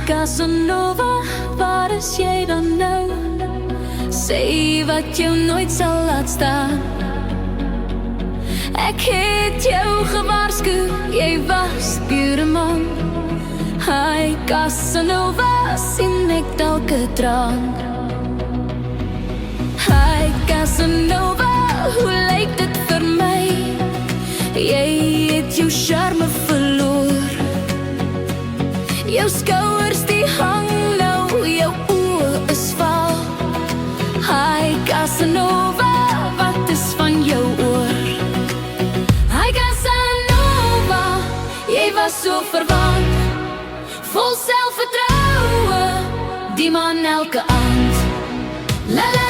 Casanova, waar is jy dan nou? Sê wat jou nooit sal laat staan. Ek het jou gewaarsku, jy was pure man. Hi Casanova, sien ek dalke traan. Hi Casanova, hoe lyk dit vir my? Jy het jou charme verloor. Jou skouers die hang nou, jou oë is vaal. Hi Casanova, wat is van jou oor? Hi Casanova, jy was so verwant, vol selfvertroue, die man elke aand. La la